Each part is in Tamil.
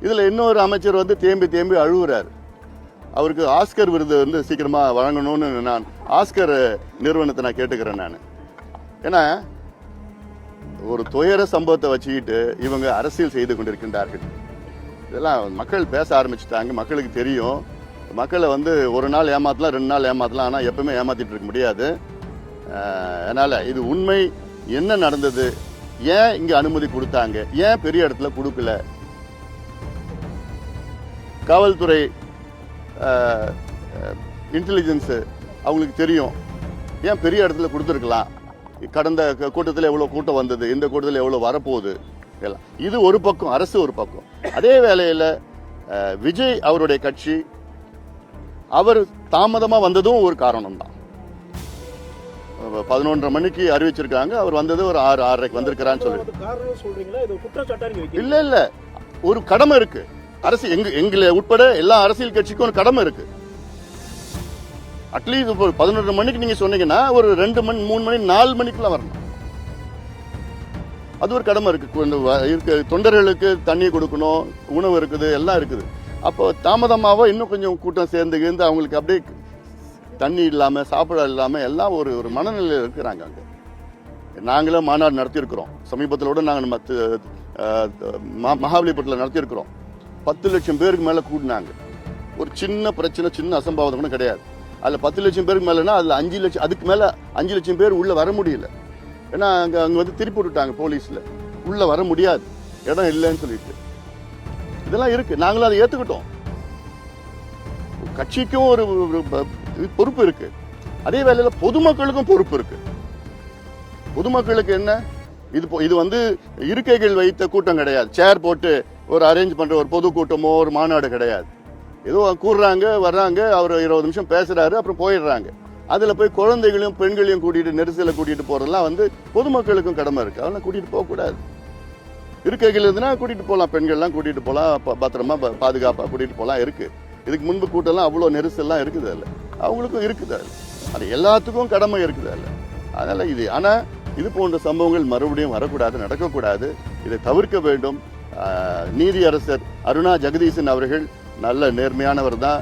இதுல இன்னொரு அமைச்சர் வந்து தேம்பி தேம்பி அழுகுறாரு. அவருக்கு ஆஸ்கர் விருது வந்து சீக்கிரமா வழங்கணும்னு நான் ஆஸ்கர் நிறுவனத்தை நான் கேட்டுக்கிறேன். நான் ஏன்னா ஒரு துயர சம்பவத்தை வச்சுக்கிட்டு இவங்க அரசியல் செய்து கொண்டிருக்கின்றார்கள். இதெல்லாம் மக்கள் பேச ஆரம்பிச்சுட்டாங்க. மக்களுக்கு தெரியும். மக்களை வந்து ஒரு நாள் ஏமாத்தலாம், 2 நாள் ஏமாத்தலாம், ஆனால் எப்பவுமே ஏமாத்திட்டு இருக்க முடியாது. அதனால இது உண்மை. என்ன நடந்தது, ஏன் இங்க அனுமதி கொடுத்தாங்க, ஏன் பெரிய இடத்துல கொடுக்கல, காவல்துறை இன்டெலிஜென்ஸ் அவங்களுக்கு தெரியும், ஏன் பெரிய இடத்துல கொடுத்துருக்கலாம். கடந்த கூட்டத்தில் எவ்வளோ கூட்டம் வந்தது, இந்த கூட்டத்தில் எவ்வளோ வரப்போகுது, எல்லாம் இது ஒரு பக்கம், அரசு ஒரு பக்கம். அதே வேளையில் விஜய் அவருடைய கட்சி அவர் தாமதமாக வந்ததும் ஒரு காரணம் தான். 11:30 மணிக்கு அறிவிச்சிருக்காங்க, அவர் வந்தது ஒரு 6:30க்கு வந்திருக்கிறான்னு சொல்லி. இல்ல ஒரு கடமை இருக்கு. அரசு எங்களை உட்பட எல்லா அரசியல் கட்சிக்கும் ஒரு கடமை இருக்கு. அட்லீஸ்ட் இப்போ 11:30 மணிக்கு நீங்க சொன்னீங்கன்னா ஒரு 2 மணி 3 மணி 4 மணிக்குள்ள வரணும். அது ஒரு கடமை இருக்கு. தொண்டர்களுக்கு தண்ணி கொடுக்கணும், உணவு இருக்குது, எல்லாம் இருக்குது. அப்போ தாமதமாவோ இன்னும் கொஞ்சம் கூட்டம் சேர்ந்து அவங்களுக்கு அப்படியே தண்ணி இல்லாம சாப்பிட இல்லாம எல்லாம் ஒரு மனநிலையில் இருக்கிறாங்க. அங்க நாங்களும் மாநாடு நடத்தியிருக்கிறோம். சமீபத்தில் கூட நாங்கள் மகாபலிபுரத்தில் நடத்தியிருக்கிறோம். 10 லட்சம் பேருக்கு மேல கூடினாங்க. ஒரு சின்ன பிரச்சனை, சின்ன அசம்பாவிதம் கூட கிடையாது. அதுல 10 லட்சம் பேருக்கு மேலனா அதுல 5 லட்சம், அதுக்கு மேல 5 லட்சம் பேர் உள்ள வர முடியல. ஏன்னா அங்க வந்து திருப்பி விட்டுட்டாங்க போலீஸ்ல, உள்ள வர முடியாது, இடம் இல்லைன்னு சொல்லிட்டு. இதெல்லாம் இருக்கு. நாங்களும் அதை ஏத்துக்கிட்டோம். கட்சிக்கும் ஒரு பொறுப்பு இருக்கு. அதே வேளையில பொதுமக்களுக்கும் பொறுப்பு இருக்கு. பொதுமக்களுக்கு என்ன, இது வந்து இருக்கைகள் வைத்த கூட்டம் கிடையாது. சேர் போட்டு ஒரு அரேஞ்ச் பண்ற ஒரு பொதுக்கூட்டமோ ஒரு மாநாடு கிடையாது. ஏதோ கூடுறாங்க, வர்றாங்க, அவர் 20 நிமிஷம் பேசுறாரு, அப்புறம் போயிடுறாங்க. அதுல போய் குழந்தைகளையும் பெண்களையும் கூட்டிட்டு நெரிசலை கூட்டிட்டு போறதெல்லாம் வந்து பொதுமக்களுக்கும் கடமை இருக்கு. அதெல்லாம் கூட்டிட்டு போக கூடாது. இருக்கைகள் இருந்துன்னா கூட்டிட்டு போகலாம், பெண்கள்லாம் கூட்டிட்டு போகலாம், பத்திரமா பாதுகாப்பா கூட்டிட்டு போகலாம் இருக்கு. இதுக்கு முன்பு கூட்டம்லாம் அவ்வளோ நெரிசல்லாம் இருக்குது. அல்ல அவங்களுக்கும் இருக்குது. அது எல்லாத்துக்கும் கடமை இருக்குது. அல்ல அதனால இது போன்ற சம்பவங்கள் மறுபடியும் வரக்கூடாது, நடக்கக்கூடாது. இதை தவிர்க்க வேண்டும். நீதியரசர் அருணா ஜெகதீசன் அவர்கள் நல்ல நேர்மையானவர் தான்.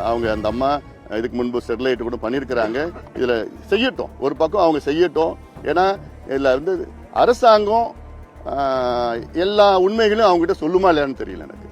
அவங்க அந்த அம்மா இதுக்கு முன்பு ஸ்டெர்லைட் கூட பண்ணியிருக்கிறாங்க. இதுல செய்யட்டும், ஒரு பக்கம் அவங்க செய்யட்டும். ஏன்னா இதுல வந்து அரசாங்கம் எல்லா உண்மைகளையும் அவங்க கிட்ட சொல்லுமா இல்லையான்னு தெரியல எனக்கு.